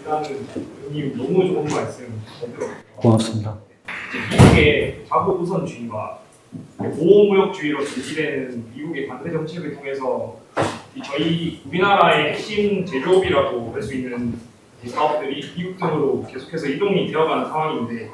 일단은 의원님 너무 좋은 말씀 잘 들었고요. 고맙습니다. 미국의 자국 우선주의와 보호무역주의로 제기되는 미국의 반대 정책을 통해서 저희 우리나라의 핵심 제조업이라고 할 수 있는 이 사업들이 미국 등으로 계속해서 이동이 되어가는 상황인데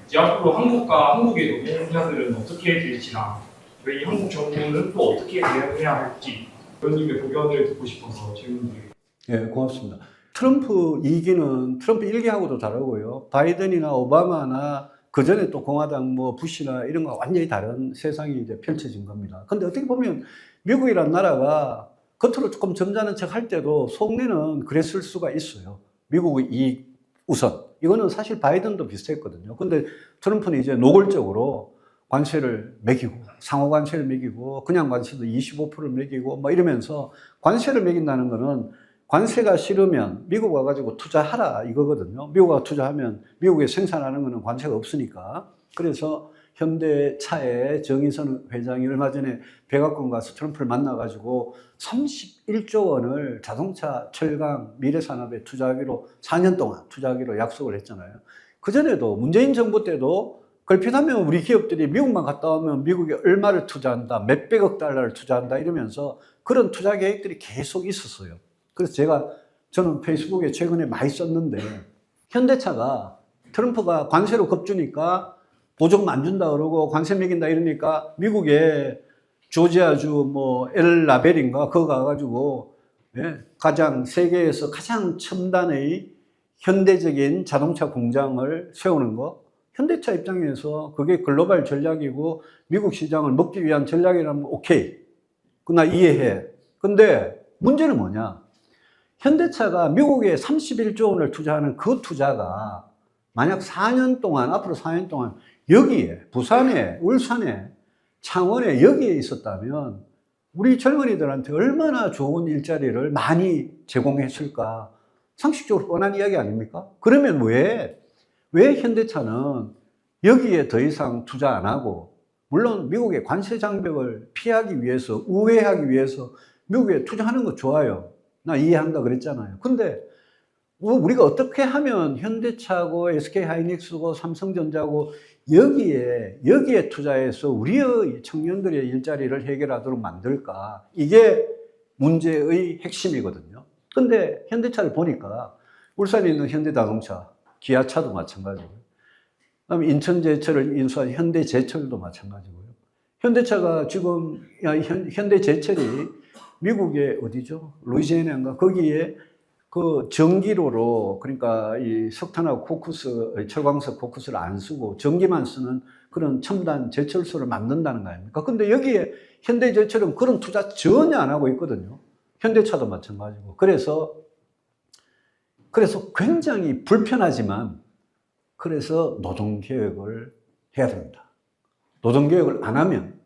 이제 앞으로 한국과 한국의 노동자들은 어떻게 될지나 저희 한국 정부는 또 어떻게 대응해야 할지 의원님의 고견을 듣고 싶어서 질문드립니다. 예, 고맙습니다. 트럼프 2기는 트럼프 1기하고도 다르고요. 바이든이나 오바마나 그 전에 또 공화당 뭐 부시나 이런 거 완전히 다른 세상이 이제 펼쳐진 겁니다. 근데 어떻게 보면 미국이란 나라가 겉으로 조금 점잖은 척 할 때도 속내는 그랬을 수가 있어요. 미국의 이익 우선. 이거는 사실 바이든도 비슷했거든요. 근데 트럼프는 이제 노골적으로 관세를 매기고, 상호 관세를 매기고, 그냥 관세도 25%를 매기고, 뭐 이러면서 관세를 매긴다는 거는 관세가 싫으면 미국 와가지고 투자하라 이거거든요. 미국 와 투자하면 미국에 생산하는 거는 관세가 없으니까. 그래서 현대차의 정의선 회장이 얼마 전에 백악관 가서 트럼프를 만나가지고 31조 원을 자동차, 철강, 미래산업에 투자하기로 4년 동안 투자하기로 약속을 했잖아요. 그전에도 문재인 정부 때도 걸핏하면 우리 기업들이 미국만 갔다 오면 미국에 얼마를 투자한다, 몇백억 달러를 투자한다 이러면서 그런 투자 계획들이 계속 있었어요. 그래서 저는 페이스북에 최근에 많이 썼는데 현대차가 트럼프가 관세로 겁주니까 보조금 안 준다 그러고 관세 매긴다 이러니까 미국에 조지아주 뭐 엘라벨인가 그거 가가지고 세계에서 가장 첨단의 현대적인 자동차 공장을 세우는 거 현대차 입장에서 그게 글로벌 전략이고 미국 시장을 먹기 위한 전략이라면 오케이. 나 이해해. 근데 문제는 뭐냐? 현대차가 미국에 31조 원을 투자하는 그 투자가 만약 4년 동안, 앞으로 4년 동안 여기에, 부산에, 울산에, 창원에 여기에 있었다면 우리 젊은이들한테 얼마나 좋은 일자리를 많이 제공했을까? 상식적으로 뻔한 이야기 아닙니까? 그러면 왜 현대차는 여기에 더 이상 투자 안 하고, 물론 미국의 관세 장벽을 피하기 위해서, 우회하기 위해서 미국에 투자하는 거 좋아요. 나 이해한다 그랬잖아요. 근데 우리가 어떻게 하면 현대차고 SK하이닉스고 삼성전자고 여기에 투자해서 우리의 청년들의 일자리를 해결하도록 만들까? 이게 문제의 핵심이거든요. 근데 현대차를 보니까 울산에 있는 현대자동차, 기아차도 마찬가지고요. 그다음에 인천제철을 인수한 현대제철도 마찬가지고요. 현대차가 지금 현대제철이 미국의 어디죠? 루이지애나인가? 거기에 그 전기로로 그러니까 이 석탄하고 코크스, 철광석 코크스를 안 쓰고 전기만 쓰는 그런 첨단 제철소를 만든다는 거 아닙니까? 근데 여기에 현대제철은 그런 투자 전혀 안 하고 있거든요. 현대차도 마찬가지고. 그래서 굉장히 불편하지만 그래서 노동개혁을 해야 됩니다. 노동개혁을 안 하면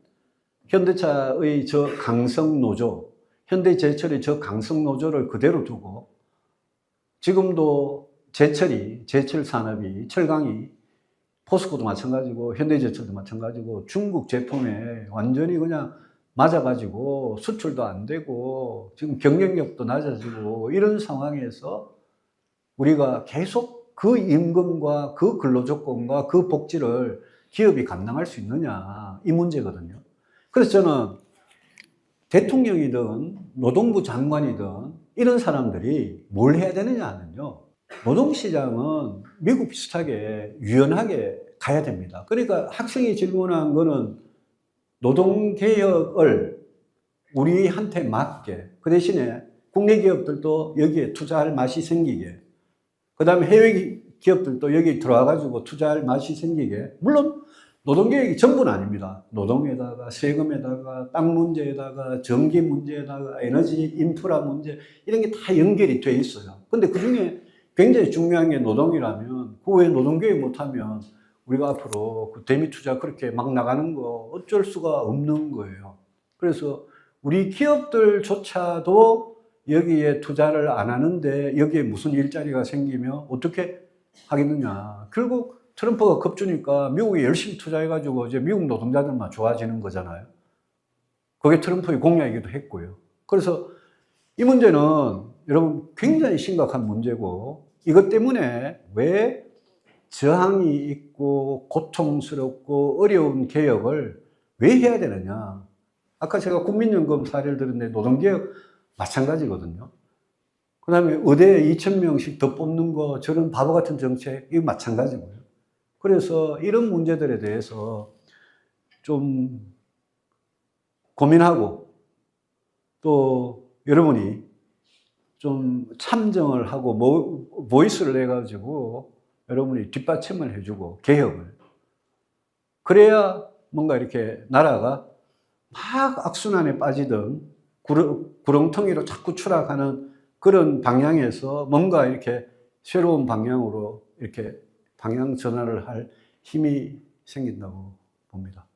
현대차의 저 강성노조, 현대제철의 저 강성노조를 그대로 두고 지금도 제철 산업이, 철강이, 포스코도 마찬가지고, 현대제철도 마찬가지고, 중국 제품에 완전히 그냥 맞아가지고, 수출도 안 되고, 지금 경쟁력도 낮아지고, 이런 상황에서 우리가 계속 그 임금과 그 근로조건과 그 복지를 기업이 감당할 수 있느냐, 이 문제거든요. 그래서 저는 대통령이든 노동부 장관이든 이런 사람들이 뭘 해야 되느냐 하면요. 노동시장은 미국 비슷하게 유연하게 가야 됩니다. 그러니까 학생이 질문한 거는 노동개혁을 우리한테 맞게, 그 대신에 국내 기업들도 여기에 투자할 맛이 생기게, 그 다음에 해외 기업들도 여기 들어와가지고 투자할 맛이 생기게, 물론 노동개혁이 전부는 아닙니다. 노동에다가 세금에다가 땅 문제에다가 전기 문제에다가 에너지 인프라 문제 이런 게 다 연결이 돼 있어요. 근데 그 중에 굉장히 중요한 게 노동이라면 그 외에 노동개혁 못하면 우리가 앞으로 그 대미 투자 그렇게 막 나가는 거 어쩔 수가 없는 거예요. 그래서 우리 기업들조차도 여기에 투자를 안 하는데 여기에 무슨 일자리가 생기면 어떻게 하겠느냐. 결국 트럼프가 겁주니까 미국에 열심히 투자해가지고 이제 미국 노동자들만 좋아지는 거잖아요. 그게 트럼프의 공약이기도 했고요. 그래서 이 문제는 여러분 굉장히 심각한 문제고 이것 때문에 왜 저항이 있고 고통스럽고 어려운 개혁을 왜 해야 되느냐. 아까 제가 국민연금 사례를 들었는데 노동개혁 마찬가지거든요. 그 다음에 의대에 2,000명씩 더 뽑는 거 저런 바보 같은 정책 이거 마찬가지고요. 그래서 이런 문제들에 대해서 좀 고민하고 또 여러분이 좀 참정을 하고 보이스를 내가지고 여러분이 뒷받침을 해주고 개혁을 그래야 뭔가 이렇게 나라가 막 악순환에 빠지던 구렁텅이로 자꾸 추락하는 그런 방향에서 뭔가 이렇게 새로운 방향으로 이렇게 방향 전환을 할 힘이 생긴다고 봅니다.